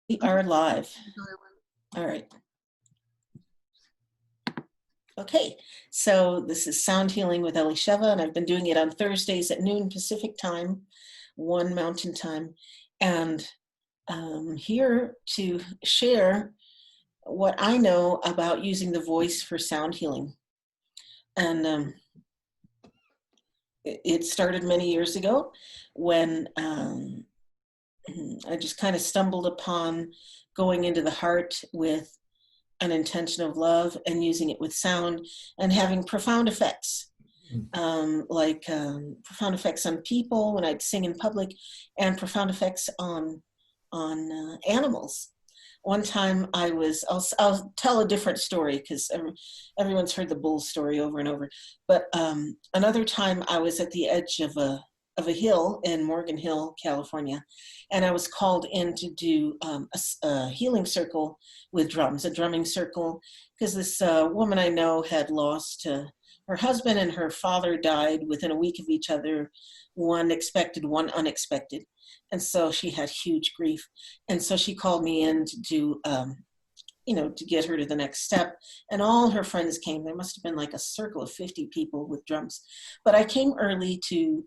We are live. All right. Okay, so this is Sound Healing with Elisheva, and I've been doing it on Thursdays at noon Pacific time, 1 Mountain time, and I'm here to share what I know about using the voice for sound healing. And it started many years ago when I just kind of stumbled upon going into the heart with an intention of love and using it with sound and having profound effects, profound effects on people when I'd sing in public, and profound effects on animals. One time I'll tell a different story because everyone's heard the bull story over and over. But another time I was at the edge of a hill in Morgan Hill, California, and I was called in to do a healing circle with drums, a drumming circle, because this woman I know had lost her husband and her father died within a week of each other, one expected, one unexpected. And so she had huge grief. And so she called me in to do, to get her to the next step. And all her friends came. There must have been like a circle of 50 people with drums. But I came early to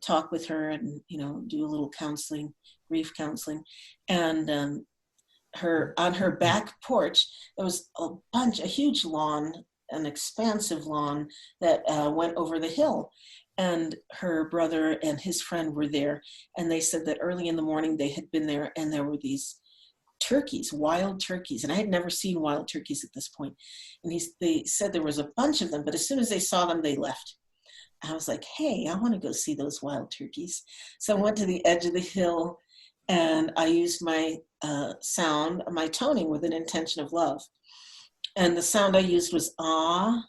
talk with her and, do a little counseling, grief counseling. And on her back porch, there was a huge lawn, an expansive lawn that went over the hill. And her brother and his friend were there. And they said that early in the morning they had been there and there were these turkeys, wild turkeys. And I had never seen wild turkeys at this point. And they said there was a bunch of them, but as soon as they saw them, they left. I was like, hey, I want to go see those wild turkeys. So I went to the edge of the hill and I used my sound, my toning with an intention of love. And the sound I used was ah.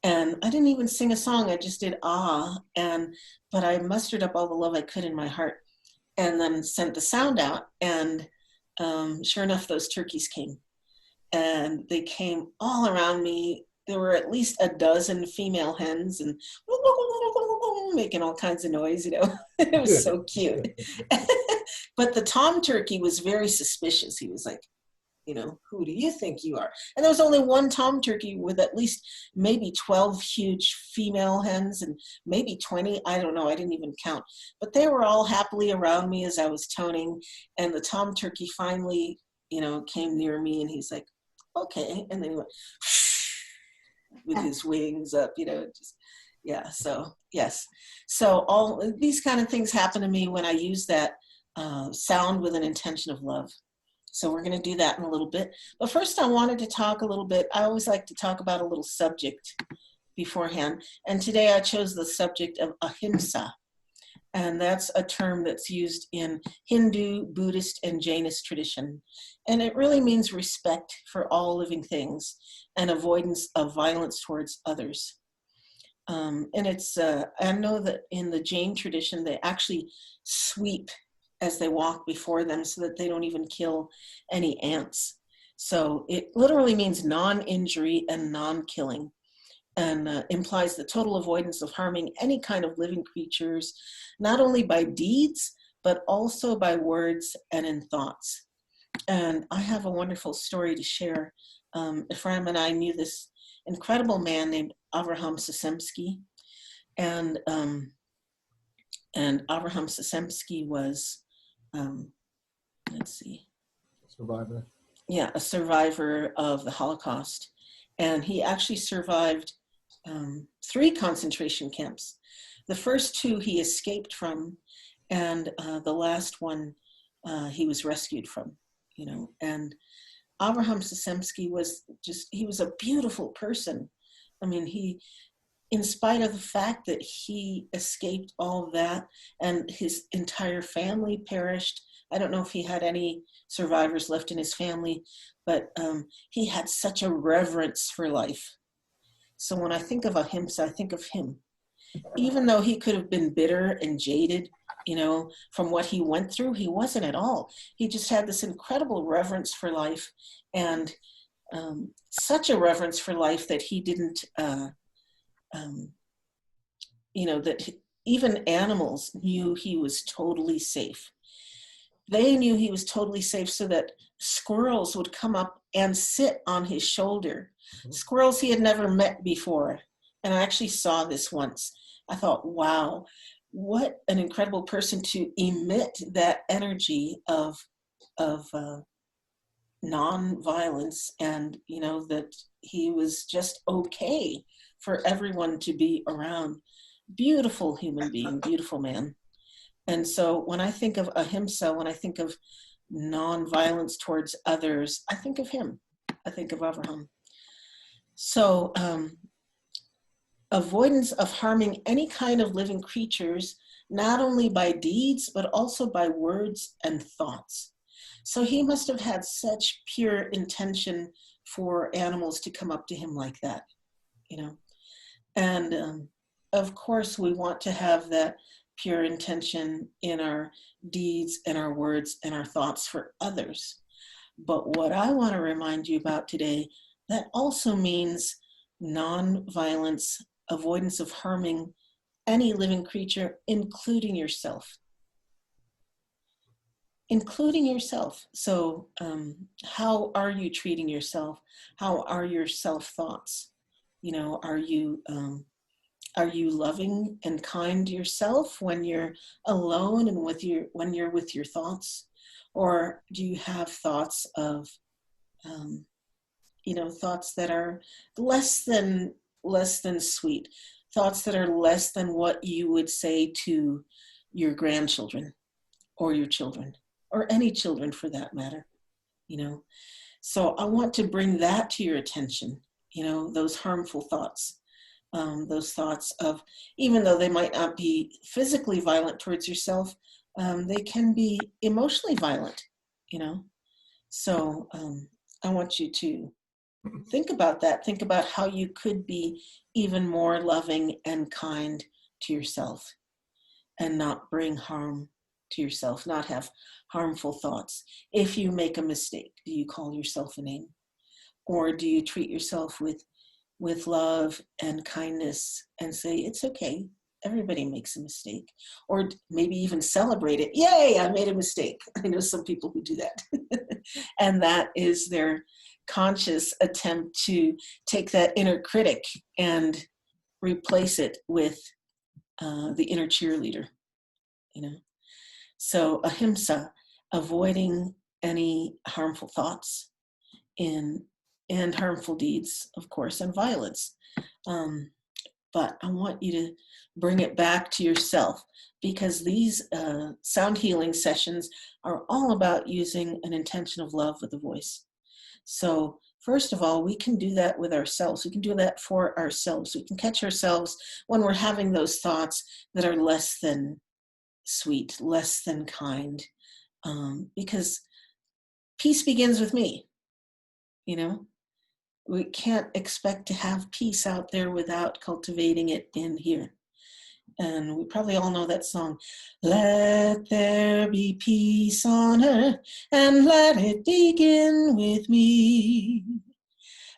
And I didn't even sing a song, I just did ah. But I mustered up all the love I could in my heart and then sent the sound out. And sure enough, those turkeys came. And they came all around me. There were at least a dozen female hens and making all kinds of noise, It was so cute. But the tom turkey was very suspicious. He was like, who do you think you are? And there was only one tom turkey with at least maybe 12 huge female hens and maybe 20. I don't know. I didn't even count. But they were all happily around me as I was toning. And the tom turkey finally, came near me and he's like, okay. And then he went with his wings up, so yes. So all these kind of things happen to me when I use that sound with an intention of love. So we're going to do that in a little bit. But first I wanted to talk a little bit. I always like to talk about a little subject beforehand. And today I chose the subject of ahimsa. And that's a term that's used in Hindu, Buddhist, and Jainist tradition. And it really means respect for all living things and avoidance of violence towards others. And it's, I know that in the Jain tradition, they actually sweep as they walk before them so that they don't even kill any ants. So it literally means non-injury and non-killing, and implies the total avoidance of harming any kind of living creatures, not only by deeds, but also by words and in thoughts. And I have a wonderful story to share. Ephraim and I knew this incredible man named Avraham Sisemsky. And Avraham Sisemsky was, survivor. Yeah, a survivor of the Holocaust. And he actually survived 3 concentration camps. The first 2 he escaped from, and the last one he was rescued from, And Avraham Sisemsky he was a beautiful person. I mean, in spite of the fact that he escaped all of that and his entire family perished. I don't know if he had any survivors left in his family, but he had such a reverence for life. So when I think of ahimsa, I think of him. Even though he could have been bitter and jaded, from what he went through, he wasn't at all. He just had this incredible reverence for life, and such a reverence for life that he didn't, that even animals knew he was totally safe. They knew he was totally safe, so that squirrels would come up and sit on his shoulder. Squirrels he had never met before. And I actually saw this once. I thought, wow, what an incredible person to emit that energy of non-violence, and that he was just okay for everyone to be around. Beautiful human being, beautiful man. And so when I think of ahimsa, when I think of non-violence towards others, I think of him. I think of Abraham. So avoidance of harming any kind of living creatures, not only by deeds, but also by words and thoughts. So he must have had such pure intention for animals to come up to him like that, And of course, we want to have that pure intention in our deeds and our words and our thoughts for others. But what I want to remind you about today, that also means non-violence, avoidance of harming any living creature, including yourself. Including yourself. So how are you treating yourself? How are your self-thoughts? Are you loving and kind to yourself when you're alone and when you're with your thoughts? Or do you have thoughts of, thoughts that are less than sweet, thoughts that are less than what you would say to your grandchildren or your children or any children for that matter, So I want to bring that to your attention, those harmful thoughts. Those thoughts of, even though they might not be physically violent towards yourself, they can be emotionally violent, So I want you to think about that. Think about how you could be even more loving and kind to yourself and not bring harm to yourself, not have harmful thoughts. If you make a mistake, do you call yourself a name? Or do you treat yourself with love and kindness and say, it's okay, everybody makes a mistake? Or maybe even celebrate it. Yay, I made a mistake. I know some people who do that. And that is their conscious attempt to take that inner critic and replace it with the inner cheerleader, So ahimsa, avoiding any harmful thoughts and harmful deeds, of course, and violence. But I want you to bring it back to yourself, because these sound healing sessions are all about using an intention of love with the voice. So first of all, we can do that with ourselves. We can do that for ourselves. We can catch ourselves when we're having those thoughts that are less than sweet, less than kind, because peace begins with me, We can't expect to have peace out there without cultivating it in here. And we probably all know that song, let there be peace on earth and let it begin with me.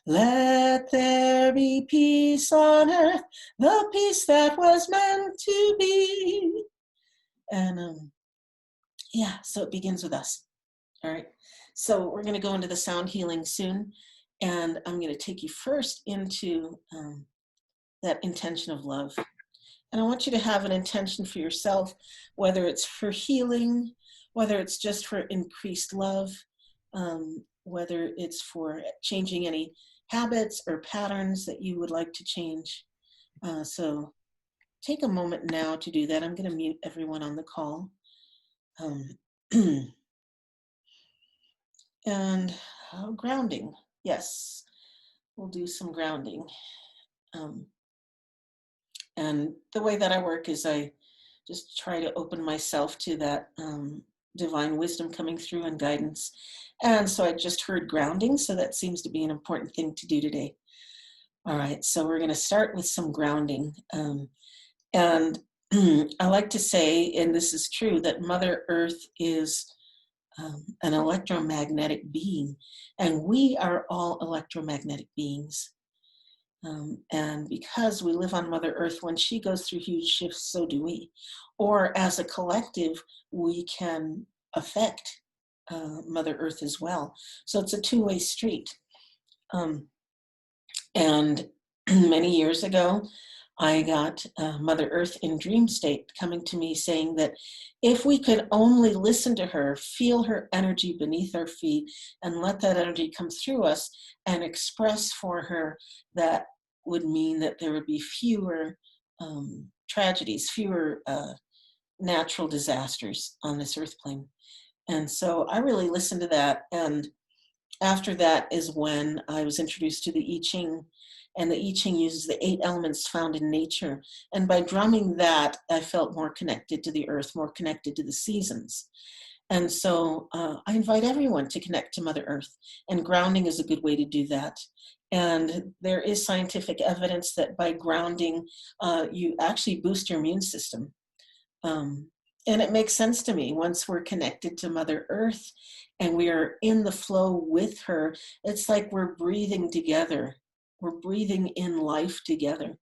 Let there be peace on earth, the peace that was meant to be. And so it begins with us. All right. So we're going to go into the sound healing soon. And I'm going to take you first into that intention of love. And I want you to have an intention for yourself, whether it's for healing, whether it's just for increased love, whether it's for changing any habits or patterns that you would like to change. So take a moment now to do that. I'm going to mute everyone on the call. And grounding. Yes, we'll do some grounding. And the way that I work is I just try to open myself to that divine wisdom coming through and guidance. And so I just heard grounding, so that seems to be an important thing to do today. All right, so we're going to start with some grounding. And I like to say, and this is true, that Mother Earth is an electromagnetic being, and we are all electromagnetic beings. And because we live on Mother Earth, when she goes through huge shifts, so do we. Or as a collective, we can affect Mother Earth as well. So it's a two-way street. And many years ago, I got Mother Earth in dream state coming to me saying that if we could only listen to her, feel her energy beneath our feet, and let that energy come through us and express for her, that would mean that there would be fewer tragedies, fewer natural disasters on this earth plane. And so I really listened to that. And after that is when I was introduced to the I Ching, and the I Ching uses the 8 elements found in nature. And by drumming that, I felt more connected to the earth, more connected to the seasons. And so I invite everyone to connect to Mother Earth, and grounding is a good way to do that. And there is scientific evidence that by grounding, you actually boost your immune system. And it makes sense to me. Once we're connected to Mother Earth and we are in the flow with her, it's like we're breathing together. We're breathing in life together,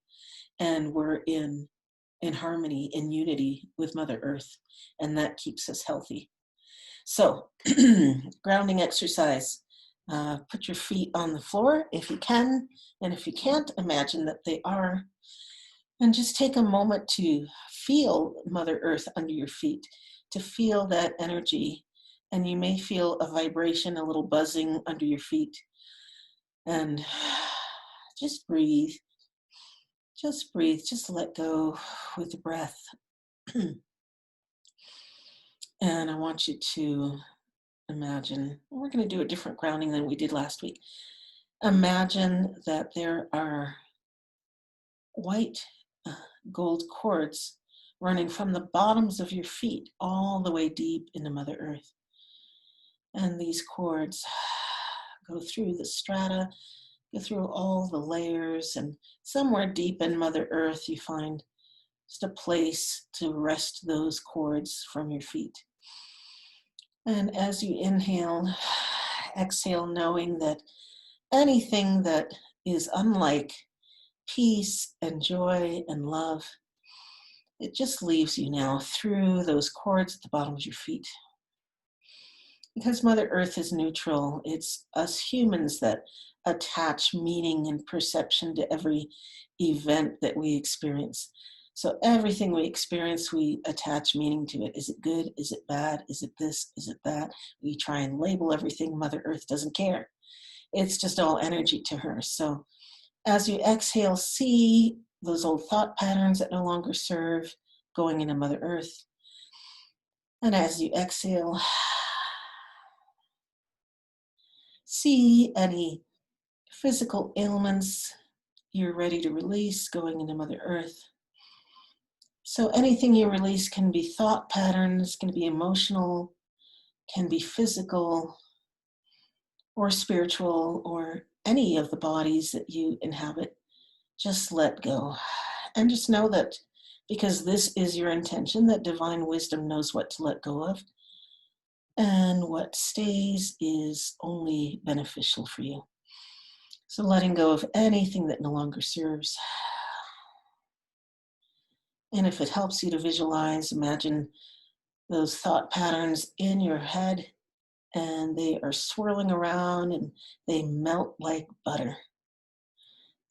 and we're in harmony, in unity with Mother Earth, and that keeps us healthy. So, grounding exercise. Put your feet on the floor if you can, and if you can't, imagine that they are. And just take a moment to feel Mother Earth under your feet, to feel that energy. And you may feel a vibration, a little buzzing under your feet. And just breathe. Just breathe. Just let go with the breath. And I want you to imagine, we're going to do a different grounding than we did last week. Imagine that there are white gold cords running from the bottoms of your feet all the way deep into Mother Earth. And these cords go through the strata, go through all the layers, and somewhere deep in Mother Earth you find just a place to rest those cords from your feet. And as you inhale, exhale, knowing that anything that is unlike peace and joy and love, it just leaves you now through those cords at the bottom of your feet. Because Mother Earth is neutral, it's us humans that attach meaning and perception to every event that we experience. So everything we experience, we attach meaning to it. Is it good? Is it bad? Is it this? Is it that? We try and label everything. Mother Earth doesn't care. It's just all energy to her. So as you exhale, see those old thought patterns that no longer serve going into Mother Earth. And as you exhale, see any physical ailments you're ready to release going into Mother Earth. So anything you release can be thought patterns, can be emotional, can be physical or spiritual, or any of the bodies that you inhabit. Just let go. And just know that because this is your intention, that divine wisdom knows what to let go of. And what stays is only beneficial for you. So letting go of anything that no longer serves. And if it helps you to visualize, imagine those thought patterns in your head, and they are swirling around and they melt like butter.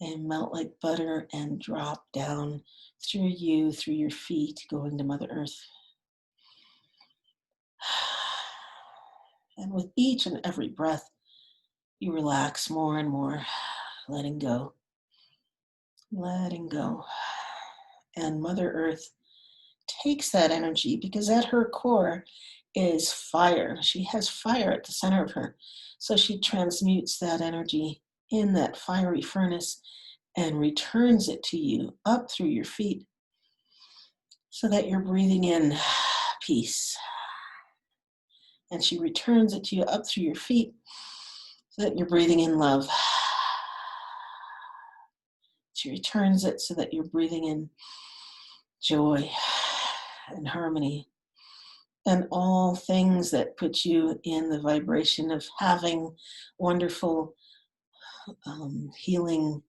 They melt like butter and drop down through you, through your feet, going to Mother Earth. And with each and every breath, you relax more and more, letting go, letting go. And Mother Earth takes that energy, because at her core is fire. She has fire at the center of her. So she transmutes that energy in that fiery furnace and returns it to you up through your feet, so that you're breathing in peace. And she returns it to you up through your feet, so that you're breathing in love. She returns it so that you're breathing in joy and harmony, and all things that put you in the vibration of having wonderful healing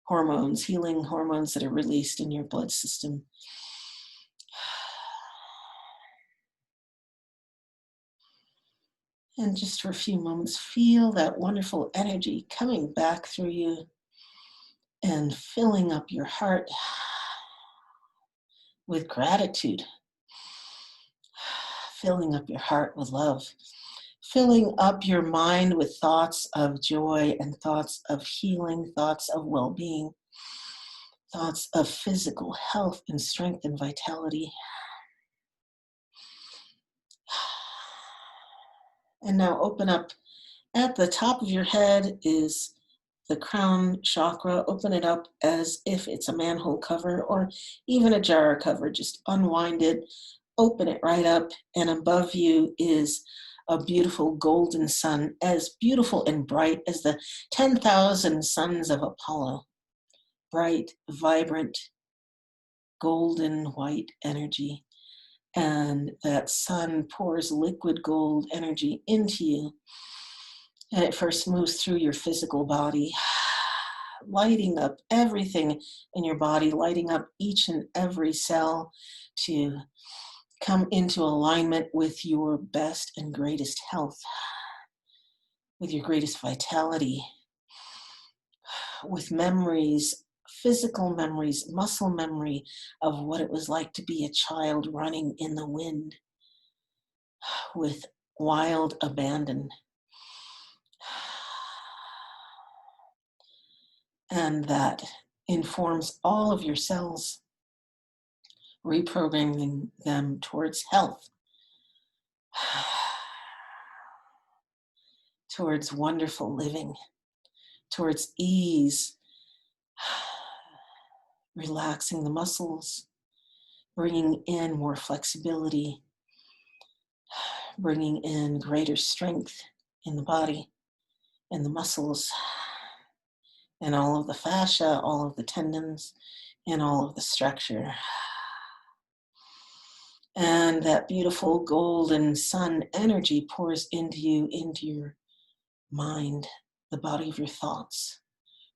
hormones that are released in your blood system. And just for a few moments, feel that wonderful energy coming back through you and filling up your heart with gratitude, filling up your heart with love, filling up your mind with thoughts of joy and thoughts of healing, thoughts of well-being, thoughts of physical health and strength and vitality. And now open up. At the top of your head is the crown chakra. Open it up as if it's a manhole cover or even a jar cover. Just unwind it, open it right up, and above you is a beautiful golden sun, as beautiful and bright as the 10,000 suns of Apollo. Bright, vibrant, golden white energy. And that sun pours liquid gold energy into you. And it first moves through your physical body, lighting up everything in your body, lighting up each and every cell to come into alignment with your best and greatest health, with your greatest vitality, with memories, physical memories, muscle memory of what it was like to be a child running in the wind with wild abandon. And that informs all of your cells, reprogramming them towards health, towards wonderful living, towards ease, relaxing the muscles, bringing in more flexibility, bringing in greater strength in the body and the muscles and all of the fascia, all of the tendons, and all of the structure. And that beautiful golden sun energy pours into you, into your mind, the body of your thoughts,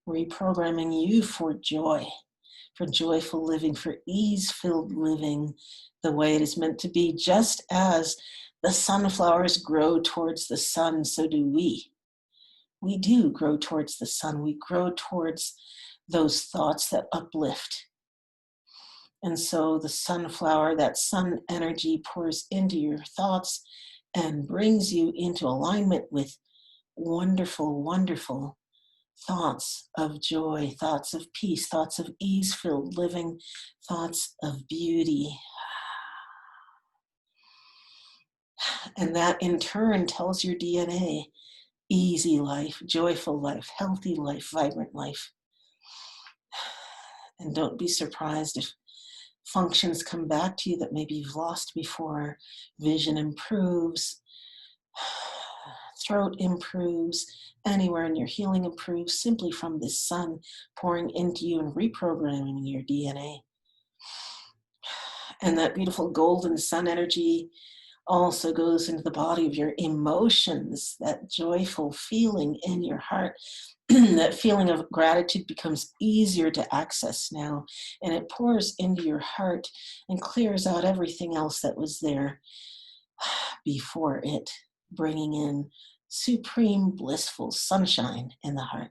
reprogramming you for joy, for joyful living, for ease-filled living the way it is meant to be. Just as the sunflowers grow towards the sun, so do we. We do grow towards the sun. We grow towards those thoughts that uplift. And so the sunflower, that sun energy pours into your thoughts and brings you into alignment with wonderful, wonderful thoughts of joy, thoughts of peace, thoughts of ease-filled living, thoughts of beauty. And that in turn tells your DNA, easy life, joyful life, healthy life, vibrant life. And don't be surprised if functions come back to you that maybe you've lost before. Vision improves, throat improves, anywhere in your healing improves simply from this sun pouring into you and reprogramming your DNA. And that beautiful golden sun energy also goes into the body of your emotions, that joyful feeling in your heart. That feeling of gratitude becomes easier to access now, and it pours into your heart and clears out everything else that was there before it, bringing in supreme blissful sunshine in the heart.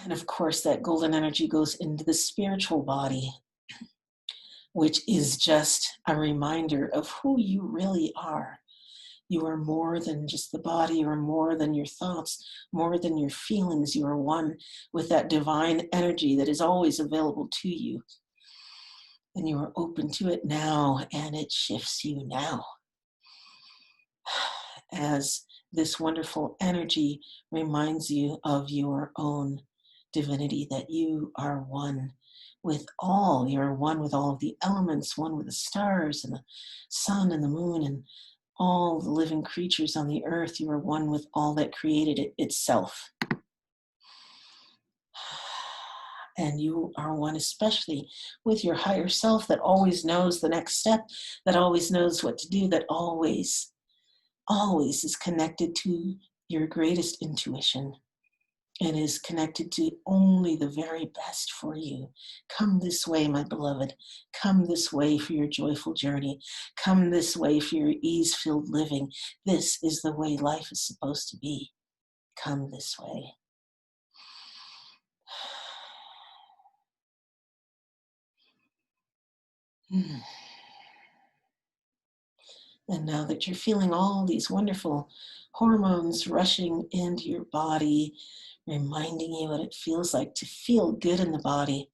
And of course, that golden energy goes into the spiritual body, which is just a reminder of who you really are. You are more than just the body. You are more than your thoughts, more than your feelings. You are one with that divine energy that is always available to you. And you are open to it now, and it shifts you now. As this wonderful energy reminds you of your own divinity, that you are one with all. You're one with all of the elements, one with the stars and the sun and the moon and all the living creatures on the earth. You are one with all that created it itself. And you are one especially with your higher self that always knows the next step, that always knows what to do, that always is connected to your greatest intuition. and is connected to only the very best for you. Come this way, my beloved. Come this way for your joyful journey. Come this way for your ease-filled living. This is the way life is supposed to be. Come this way. And now that you're feeling all these wonderful hormones rushing into your body, reminding you what it feels like to feel good in the body,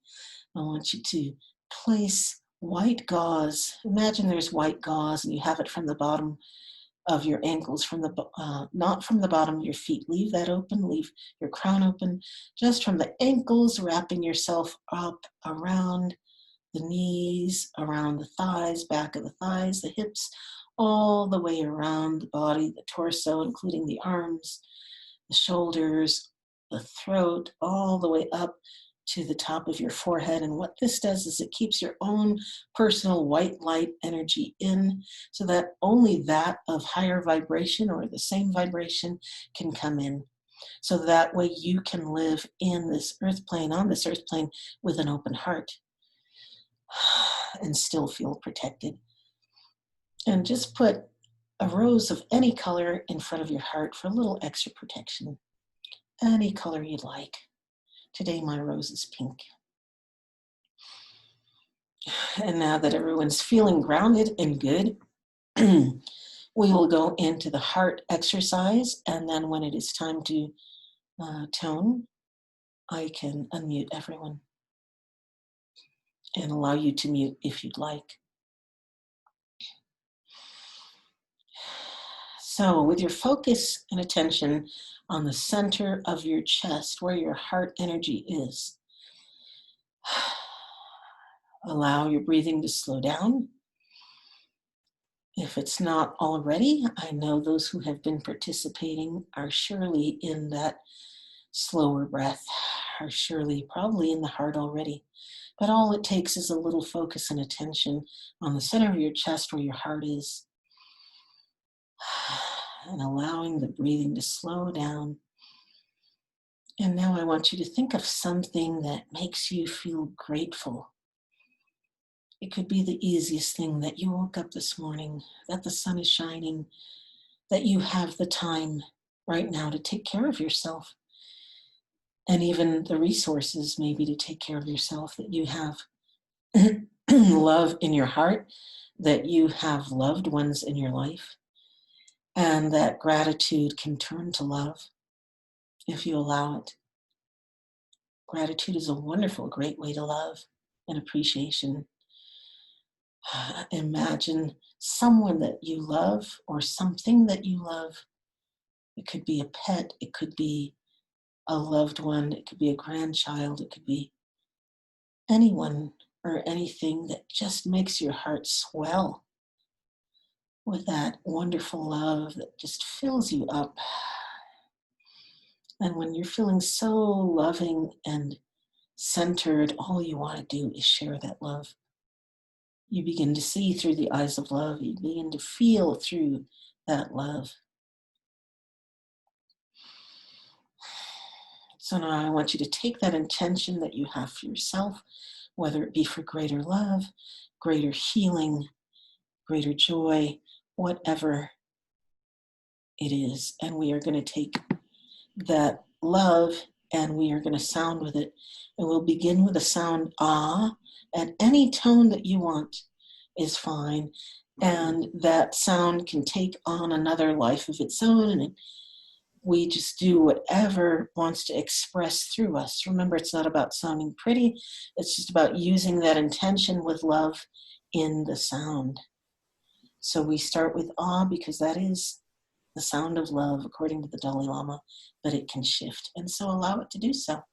I want you to place white gauze. Imagine there's white gauze and you have it from the bottom of your ankles, not from the bottom of your feet. Leave that open, leave your crown open, just from the ankles, wrapping yourself up around the knees, around the thighs, back of the thighs, the hips, all the way around the body, the torso, including the arms, the shoulders, the throat, all the way up to the top of your forehead. And what this does is it keeps your own personal white light energy in, so that only that of higher vibration or the same vibration can come in. So that way you can live in this earth plane, on this earth plane, with an open heart and still feel protected. And just put a rose of any color in front of your heart for a little extra protection. Any color you'd like. Today my rose is pink. And now that everyone's feeling grounded and good, we will go into the heart exercise. And then when it is time to tone, I can unmute everyone and allow you to mute if you'd like. So with your focus and attention on the center of your chest, where your heart energy is, allow your breathing to slow down. If it's not already, I know those who have been participating are surely in that slower breath, are surely probably in the heart already. But all it takes is a little focus and attention on the center of your chest where your heart is, and allowing the breathing to slow down. And now I want you to think of something that makes you feel grateful. It could be the easiest thing, that you woke up this morning, that the sun is shining, that you have the time right now to take care of yourself, and even the resources maybe to take care of yourself, that you have love in your heart, that you have loved ones in your life, and that gratitude can turn to love if you allow it. Gratitude is a wonderful, great way to love and appreciation. Imagine someone that you love or something that you love. It could be a pet, it could be a loved one, it could be a grandchild, it could be anyone or anything that just makes your heart swell with that wonderful love that just fills you up. And when you're feeling so loving and centered, all you want to do is share that love. You begin to see through the eyes of love. You begin to feel through that love. So now I want you to take that intention that you have for yourself, whether it be for greater love, greater healing, greater joy, whatever it is. And we are going to take that love and we are going to sound with it. And we'll begin with the sound ah, and any tone that you want is fine. And that sound can take on another life of its own, and we just do whatever wants to express through us. Remember, it's not about sounding pretty. It's just about using that intention with love in the sound. So we start with ah because that is the sound of love, according to the Dalai Lama, but it can shift. And so allow it to do so.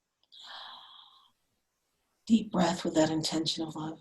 Deep breath with that intention of love.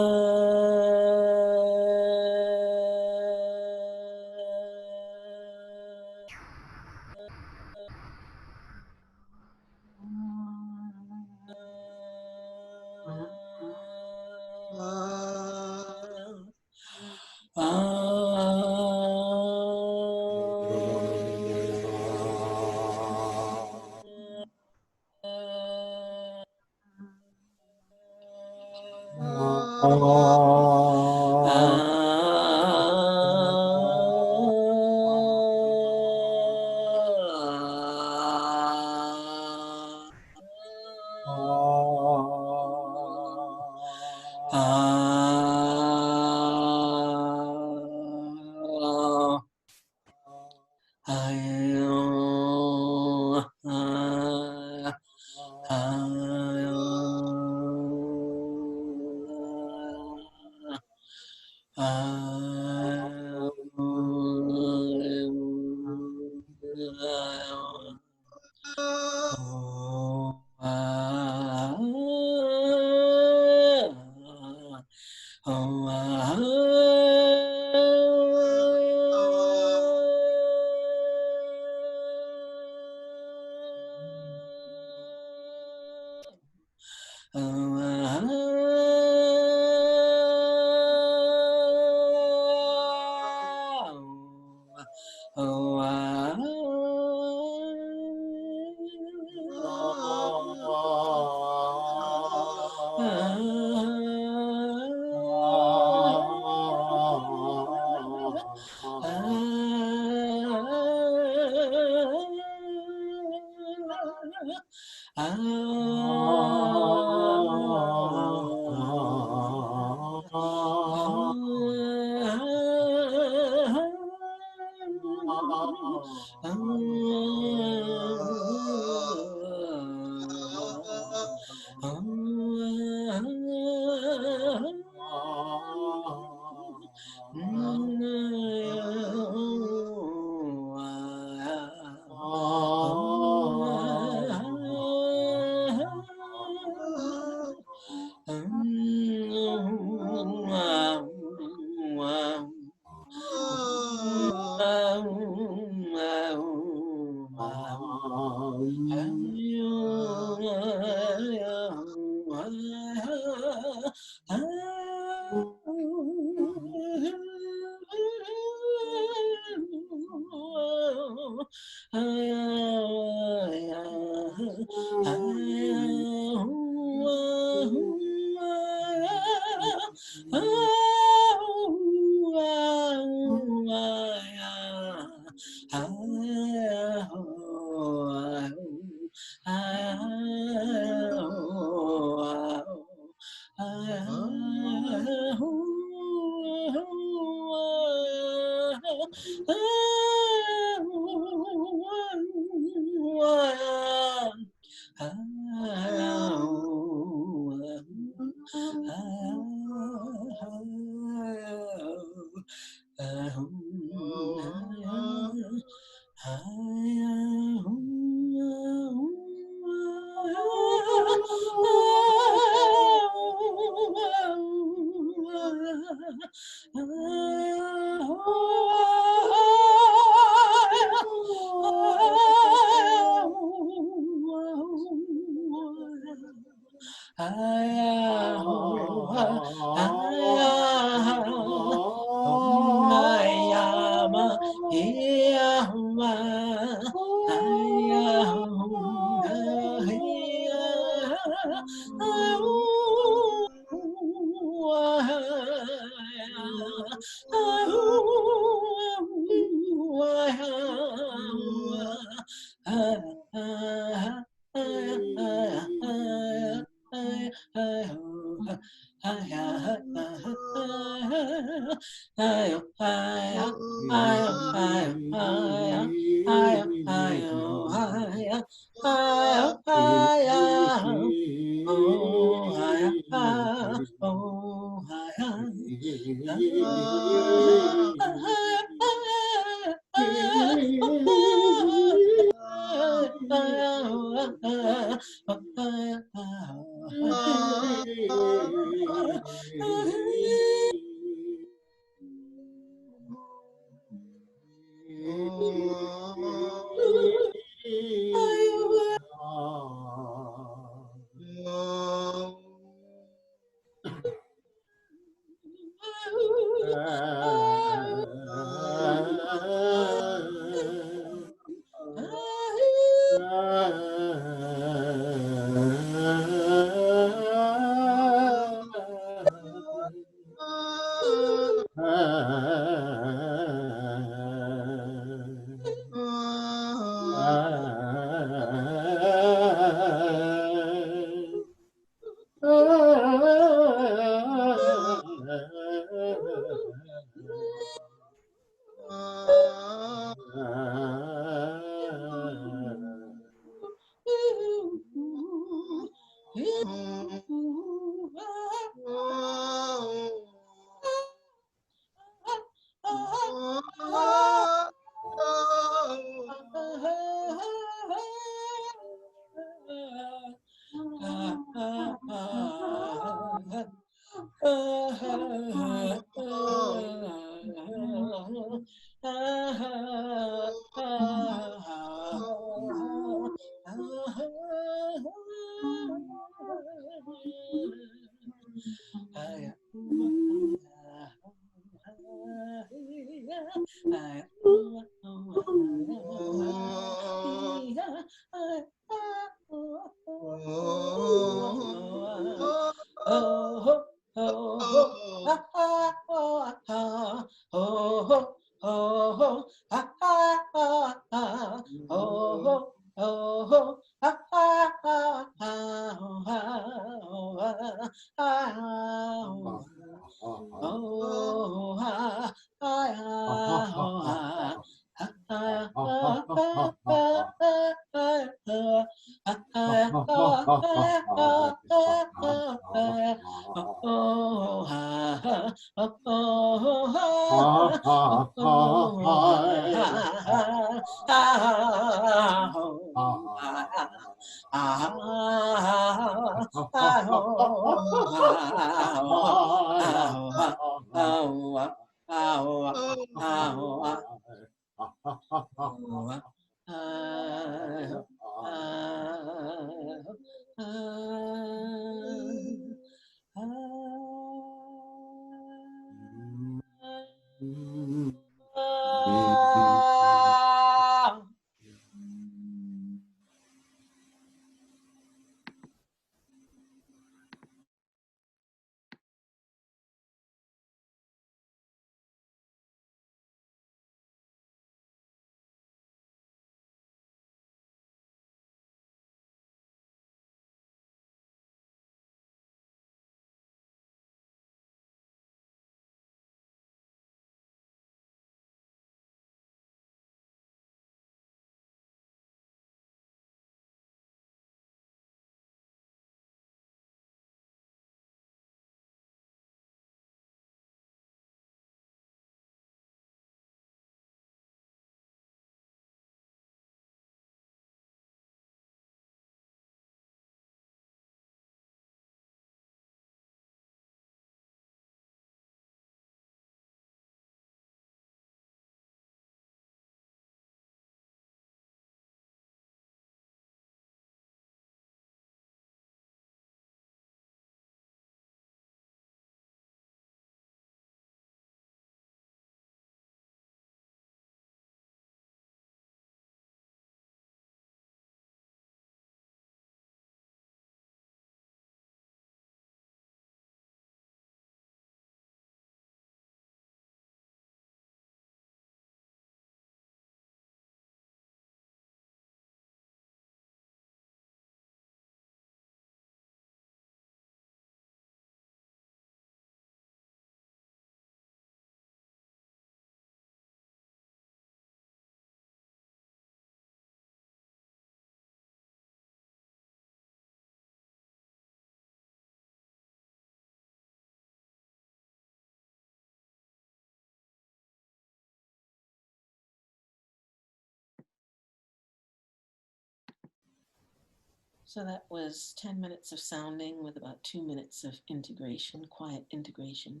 So that was 10 minutes of sounding with about 2 minutes of integration, quiet integration.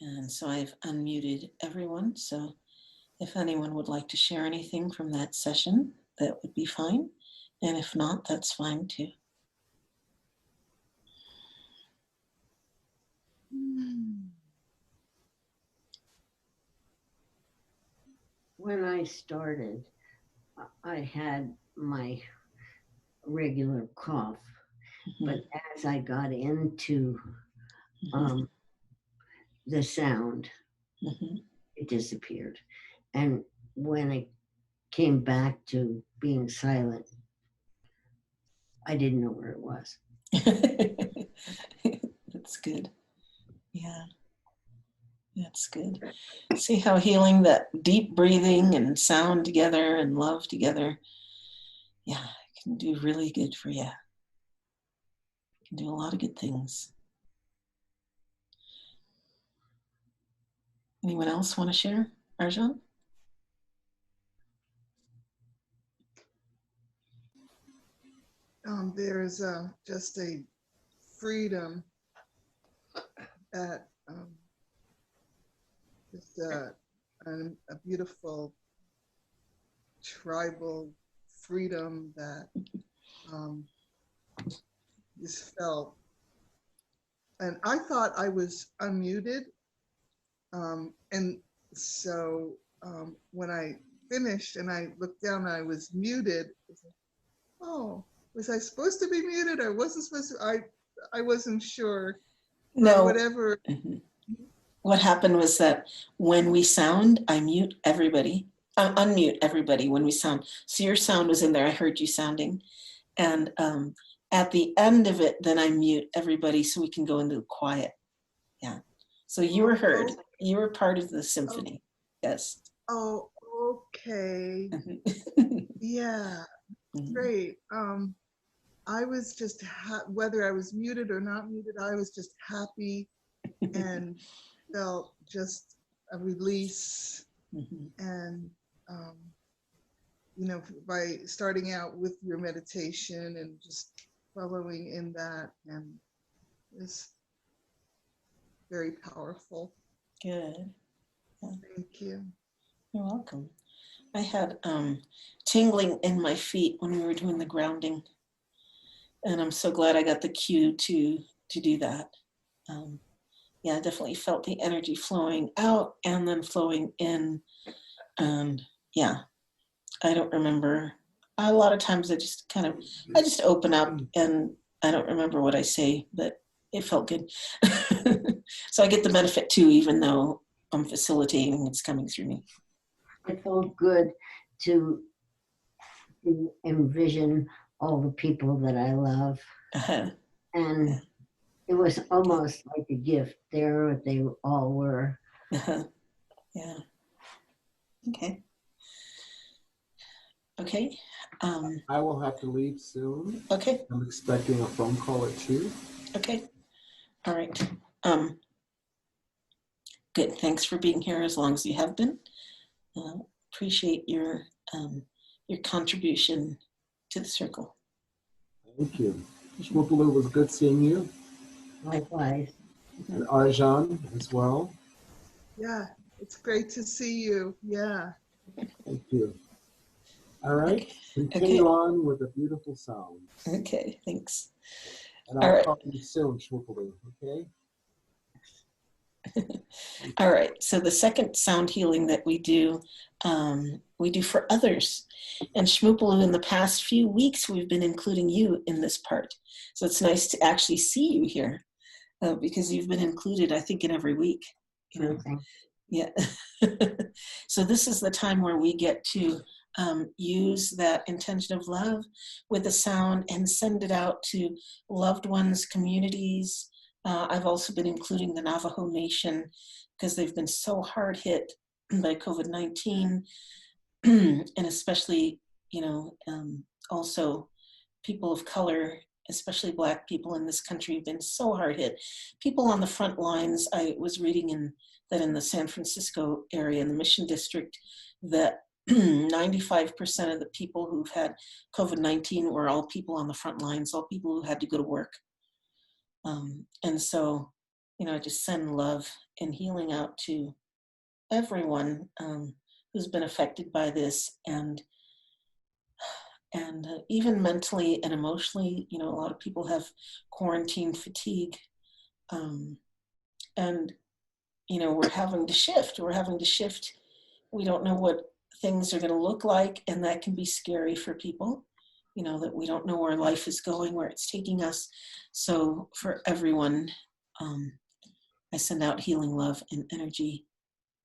And so I've unmuted everyone. So if anyone would like to share anything from that session, that would be fine. And if not, that's fine too. When I started, I had my regular cough, but as I got into the sound, it disappeared. And when I came back to being silent, I didn't know where it was. That's good. Yeah, that's good. See how healing that deep breathing and sound together and love together, yeah, it can do really good for you. It can do a lot of good things. Anyone else want to share? Arjan? There's just a freedom at just a beautiful tribal freedom that is felt. And I thought I was unmuted. And so when I finished and I looked down and I was muted, I was like, oh, was I supposed to be muted? I wasn't supposed to. I wasn't sure. No. Whatever. What happened was that when we sound, I mute everybody. Unmute everybody when we sound. So your sound was in there. I heard you sounding. And at the end of it, then I mute everybody so we can go into the quiet. Yeah. So you were heard. You were part of the symphony. Yes. Oh, okay. Yeah. Great. I was just, whether I was muted or not muted, I was just happy and felt just a release. And, you know, by starting out with your meditation and just following in that, and it's very powerful. Good. Yeah. Thank you. You're welcome. I had tingling in my feet when we were doing the grounding. And I'm so glad I got the cue to do that. Yeah, I definitely felt the energy flowing out and then flowing in. And yeah, I don't remember. A lot of times I just open up and I don't remember what I say, but it felt good. So I get the benefit too, even though I'm facilitating, it's coming through me. It felt good to envision all the people that I love. And it was almost like a gift. There they all were. Yeah. Okay. Okay. I will have to leave soon. Okay. I'm expecting a phone call at 2. Okay. All right. Good. Thanks for being here as long as you have been. Appreciate your contribution to the circle. Thank you. Shmupalu, was good seeing you. Likewise. And Arjan as well. Yeah, it's great to see you. Yeah. Thank you. All right. Continue on with a beautiful sound. Okay, thanks. And I'll talk to you soon, Shmupalu, okay? All right, so the second sound healing that we do for others. And Shmupalu, in the past few weeks, we've been including you in this part. So it's nice to actually see you here because you've been included, I think, in every week. You know? Okay. Yeah. So this is the time where we get to use that intention of love with a sound and send it out to loved ones, communities. I've also been including the Navajo Nation because they've been so hard hit by COVID-19, and especially, you know, also people of color, especially Black people in this country, have been so hard hit. People on the front lines. I was reading that in the San Francisco area, in the Mission District, that 95% of the people who've had COVID-19 were all people on the front lines, all people who had to go to work. And so, I just send love and healing out to everyone who's been affected by this, and even mentally and emotionally. A lot of people have quarantine fatigue, and we're having to shift. We don't know what things are going to look like, and that can be scary for people. That we don't know where life is going, where it's taking us. So for everyone, I send out healing love and energy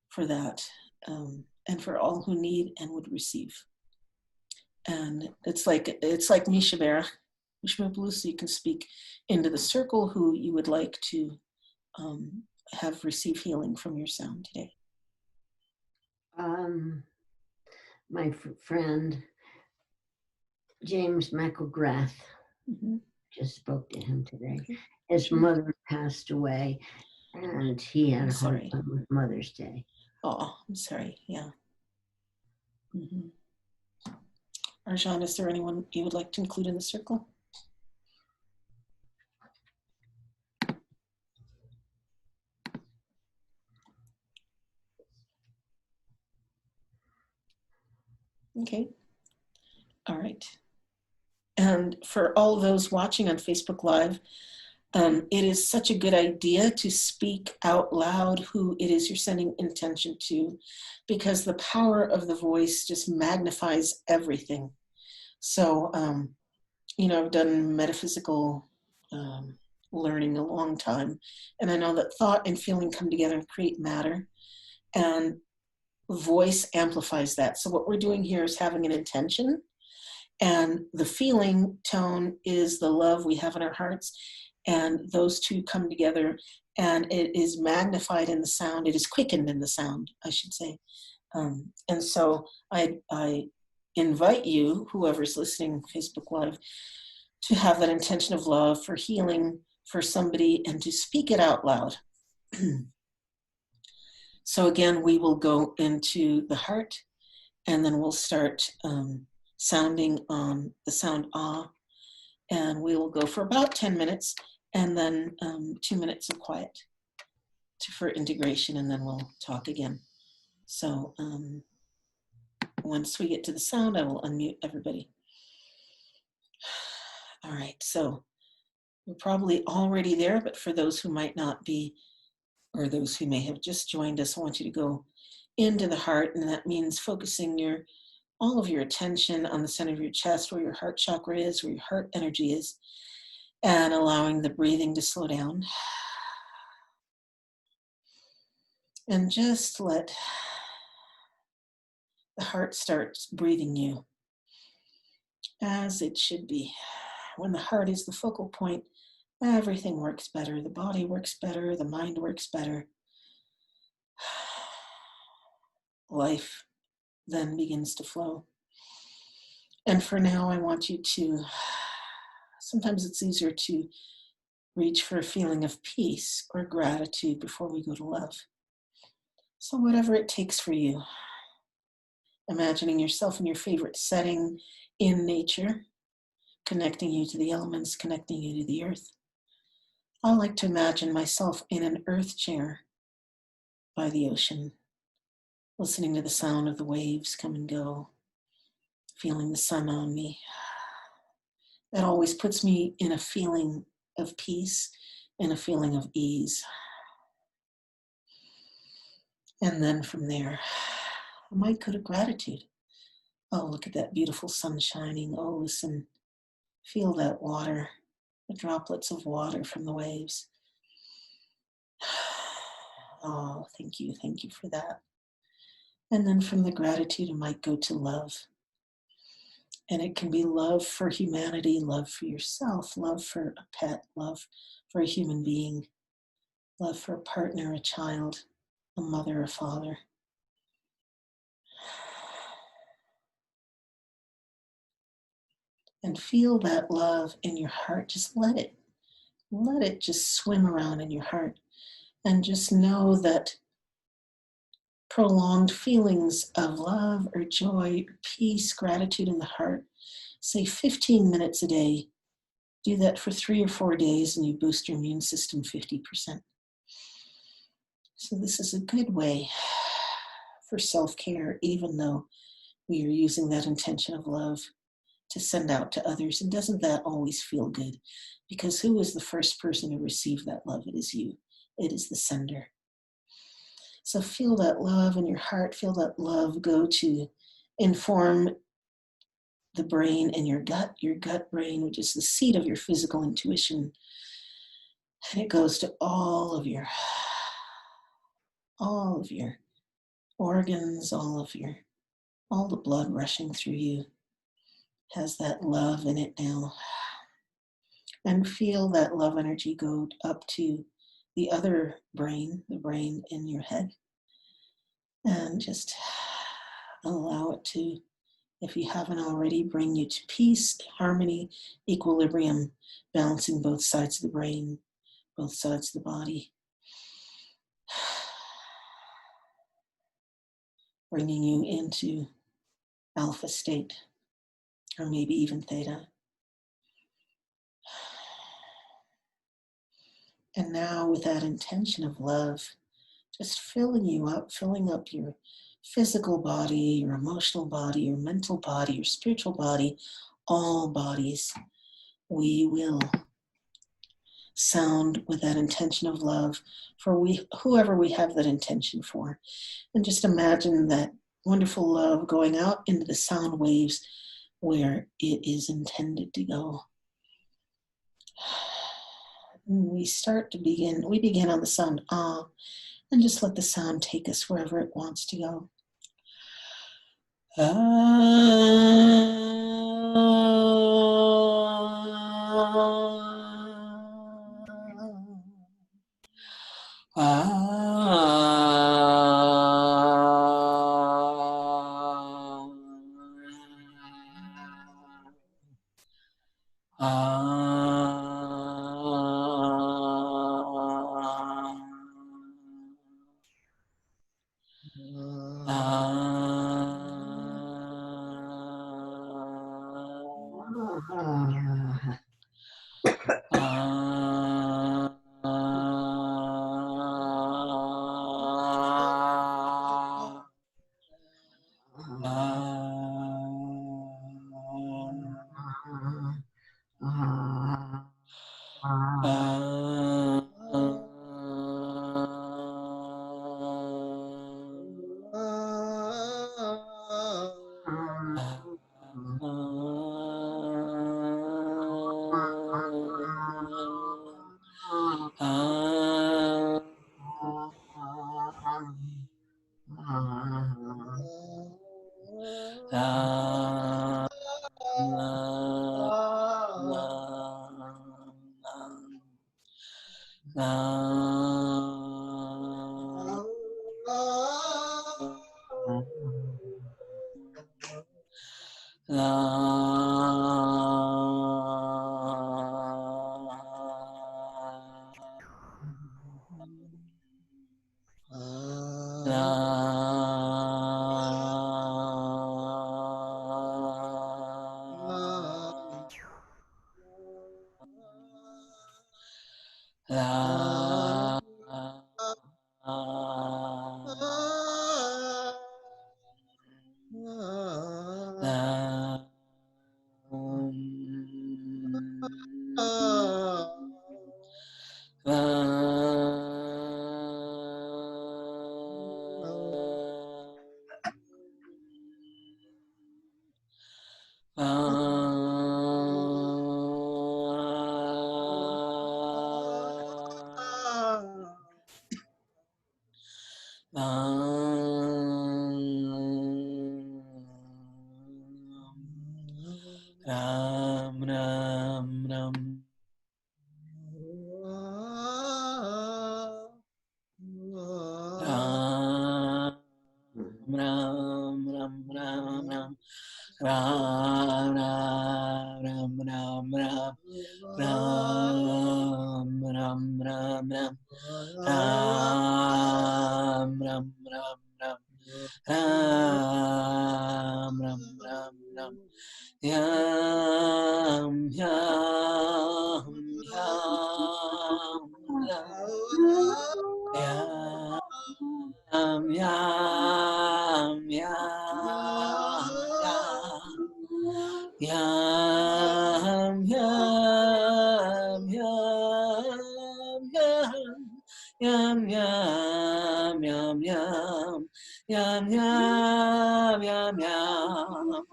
for that, and for all who need and would receive. And it's like Misha Bera, so you can speak into the circle who you would like to have receive healing from your sound today. My friend James McElgrath, just spoke to him today. Okay. His mother passed away, and he had a hard time with Mother's Day. Oh, I'm sorry. Yeah. Arjan, is there anyone you would like to include in the circle? Okay. All right. And for all those watching on Facebook Live, it is such a good idea to speak out loud who it is you're sending intention to, because the power of the voice just magnifies everything. So, I've done metaphysical learning a long time, and I know that thought and feeling come together and create matter, and voice amplifies that. So what we're doing here is having an intention, and the feeling tone is the love we have in our hearts, and those two come together, and it is magnified in the sound. It is quickened in the sound, I should say. And so I invite you, whoever's listening Facebook Live, to have that intention of love for healing for somebody and to speak it out loud. So again, we will go into the heart, and then we'll start sounding on the sound ah, and we will go for about 10 minutes, and then 2 minutes of quiet for integration, and then we'll talk again. So once we get to the sound, I will unmute everybody. All right, so we're probably already there, but for those who might not be, or those who may have just joined us, I want you to go into the heart, and that means focusing all of your attention on the center of your chest, where your heart chakra is, where your heart energy is, and allowing the breathing to slow down. And just let the heart start breathing you as it should be. When the heart is the focal point, everything works better. The body works better. The mind works better. Life then begins to flow. And for now, I want you to, sometimes it's easier to reach for a feeling of peace or gratitude before we go to love. So whatever it takes for you, imagining yourself in your favorite setting in nature, connecting you to the elements, connecting you to the earth. I like to imagine myself in an earth chair by the ocean, listening to the sound of the waves come and go, feeling the sun on me. That always puts me in a feeling of peace and a feeling of ease. And then from there, I might go to gratitude. Oh, look at that beautiful sun shining. Oh, listen, feel that water, the droplets of water from the waves. Oh, thank you for that. And then from the gratitude, I might go to love. And it can be love for humanity, love for yourself, love for a pet, love for a human being, love for a partner, a child, a mother, a father. And feel that love in your heart. Just let it just swim around in your heart. And just know that prolonged feelings of love or joy or peace, gratitude in the heart, say 15 minutes a day. Do that for 3 or 4 days and you boost your immune system 50%. So this is a good way for self-care, even though we are using that intention of love to send out to others. And doesn't that always feel good? Because who is the first person to receive that love? It is you. It is the sender. So feel that love in your heart. Feel that love go to inform the brain and your gut brain, which is the seat of your physical intuition. And it goes to all of your organs, all the blood rushing through you has that love in it now. And feel that love energy go up to the other brain, the brain in your head. And just allow it to, if you haven't already, bring you to peace, harmony, equilibrium, balancing both sides of the brain, both sides of the body. Bringing you into alpha state, or maybe even theta. And now with that intention of love, just filling up your physical body, your emotional body, your mental body, your spiritual body, all bodies. We will sound with that intention of love for whoever we have that intention for. And just imagine that wonderful love going out into the sound waves where it is intended to go. We begin on the sound ah, and just let the sound take us wherever it wants to go. Yam, yam, yam, yam, yam, yam, yam, yam, yam, yam, yam, yam, yam, yam, yam, yam, yam, yam.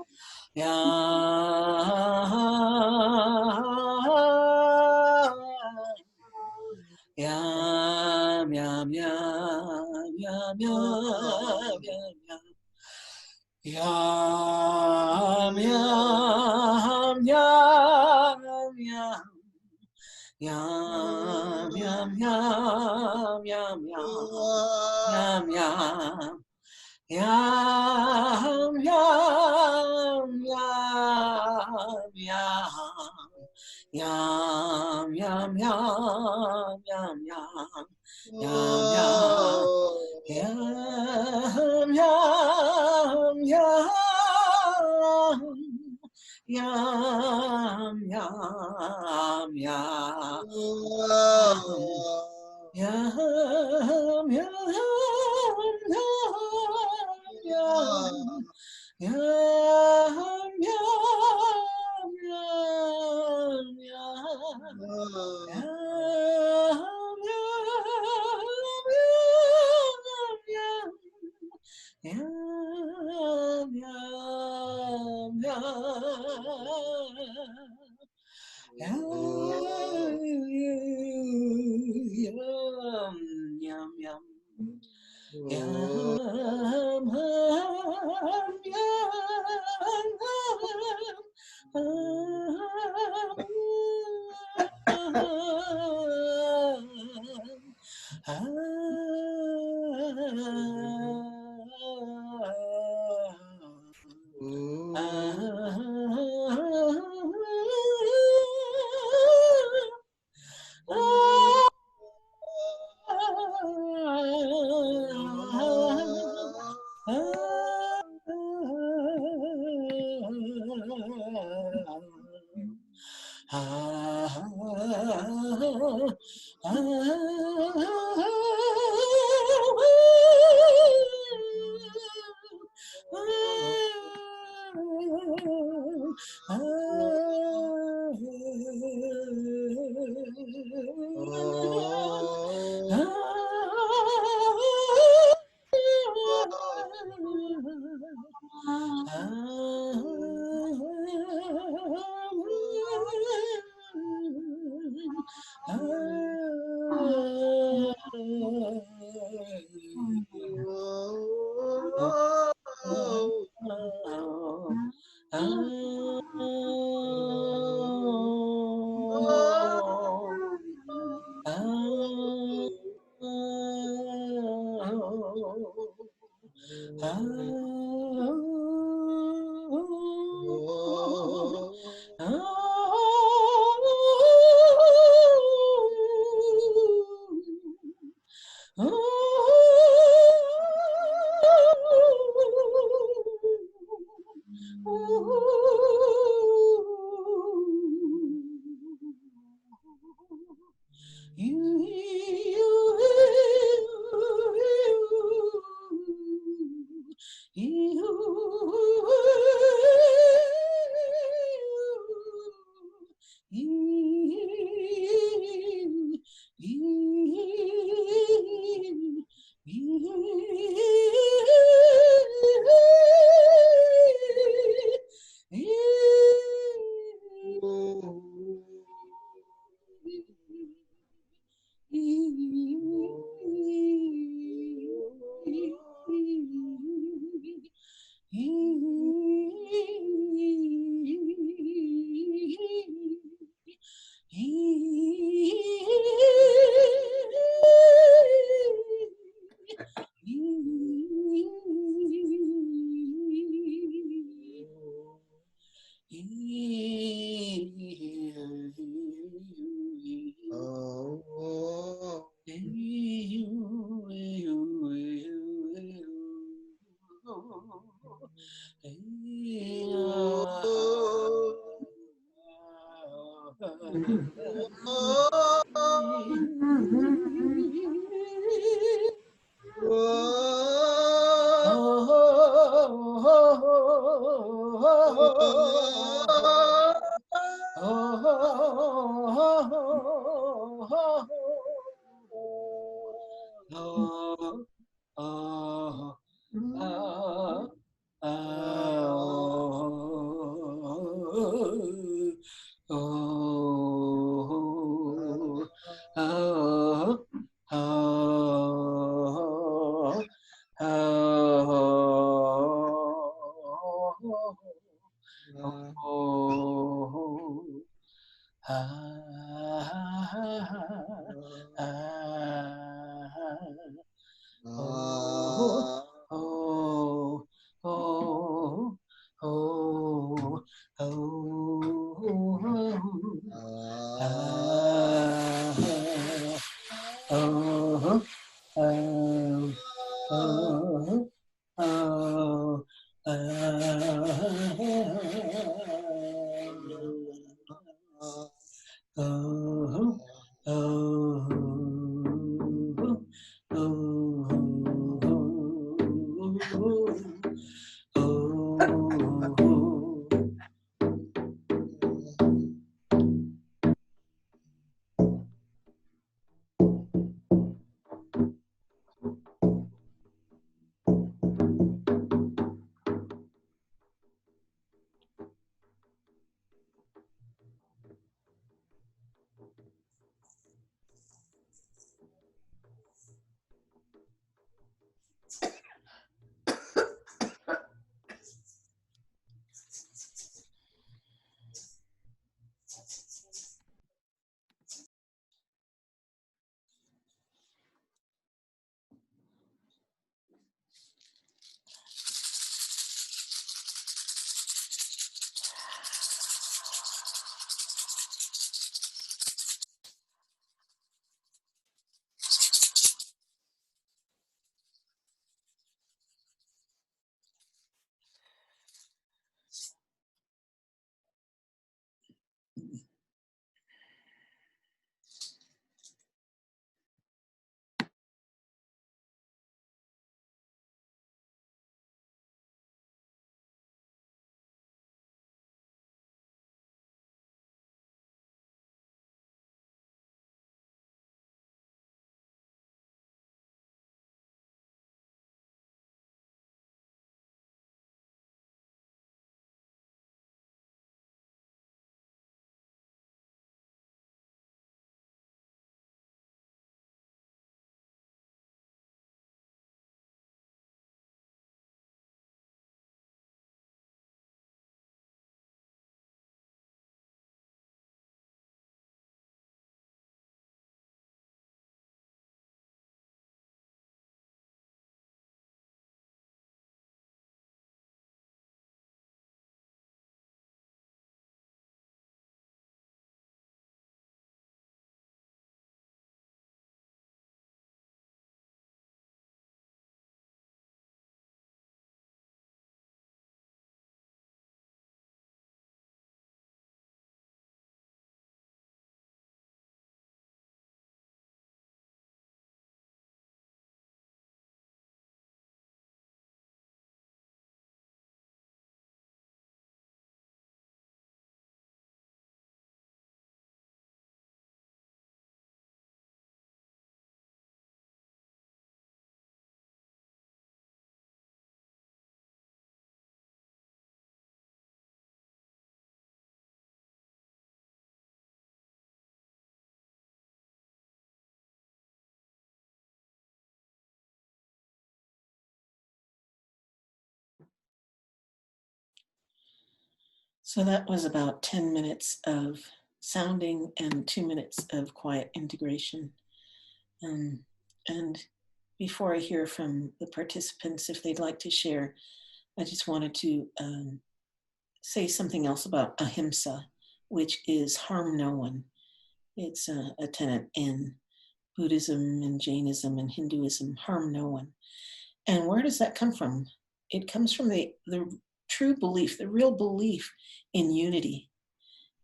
Yam, yam, yam, yam, yam, yam, yam. Yam, yam, yam, yam. Yam, yam, yam, yam, yam, yam, yam. Yam, yam, yam, yam. Yam, yam, yam, yam, yam. Yam, yam. Yam, yam, yam. Yam, yam, yam. Yam, yam, yam, yam, yam, yam, yam, yam, yam, yam, yam. Yam, So that was about 10 minutes of sounding and 2 minutes of quiet integration. And before I hear from the participants, if they'd like to share, I just wanted to say something else about ahimsa, which is harm no one. It's a tenet in Buddhism and Jainism and Hinduism, harm no one. And where does that come from? It comes from the true belief, the real belief in unity.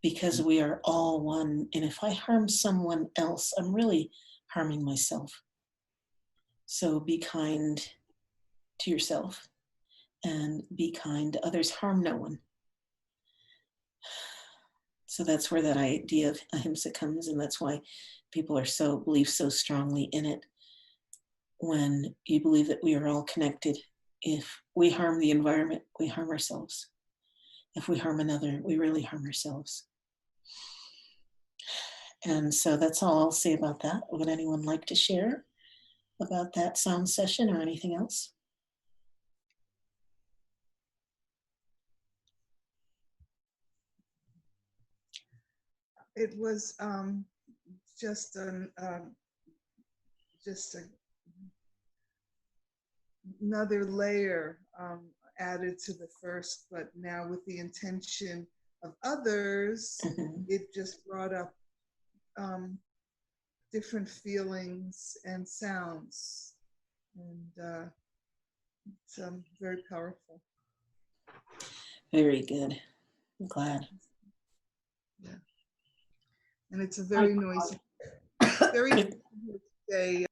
because we are all one. And if I harm someone else, I'm really harming myself. So be kind to yourself and be kind to others. Harm no one. So that's where that idea of ahimsa comes, and that's why people are believe so strongly in it. When you believe that we are all connected, if we harm the environment, we harm ourselves. If we harm another, we really harm ourselves. And so that's all I'll say about that. Would anyone like to share about that sound session or anything else? It was just another layer added to the first, but now with the intention of others, it just brought up different feelings and sounds, and it's very powerful. Very good. I'm glad. Yeah, and it's a very noisy, very noisy day.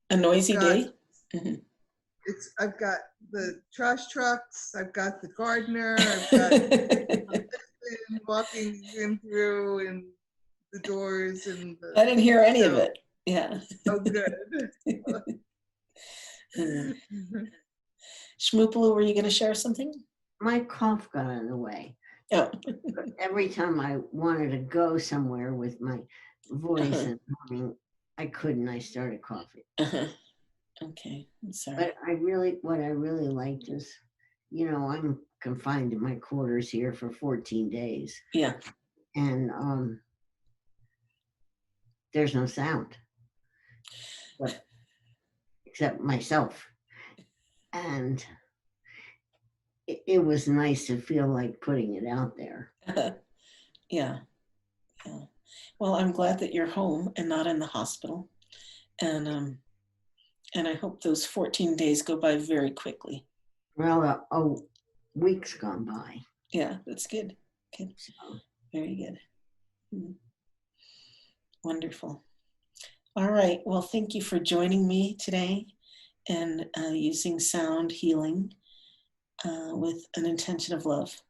A noisy day. I've got the trash trucks. I've got the gardener. I've got walking in through and the doors and the, I didn't hear any of it. Yeah. Oh, good. Shmoopala, were you going to share something? My cough got in the way. Oh. Every time I wanted to go somewhere with my voice and humming, I couldn't. I started coughing. Okay, I'm sorry. But what I really liked is, I'm confined to my quarters here for 14 days. Yeah. And there's no sound except myself. And it was nice to feel like putting it out there. Yeah. Well, I'm glad that you're home and not in the hospital. And I hope those 14 days go by very quickly. Well, a week's gone by. Yeah, that's good. Good. So. Very good. Wonderful. All right. Well, thank you for joining me today and using sound healing with an intention of love.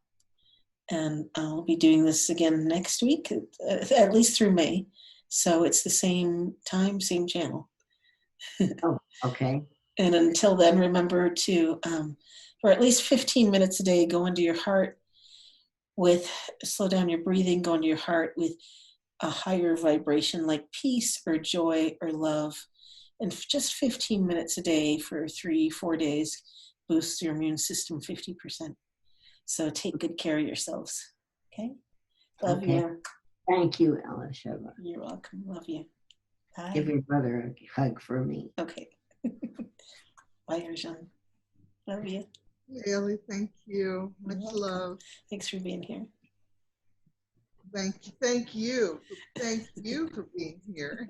And I'll be doing this again next week, at least through May. So it's the same time, same channel. Oh, okay. And until then, remember to, for at least 15 minutes a day, go into your heart slow down your breathing, go into your heart with a higher vibration like peace or joy or love. And just 15 minutes a day for 3-4 days boosts your immune system 50%. So take good care of yourselves. Okay? Love you. Thank you, Elisheva. You're welcome. Love you. Bye. Give your brother a hug for me. Okay. Bye, Arjan. Love you. Haley, thank you. Much love. Thanks for being here. Thank you. Thank you for being here.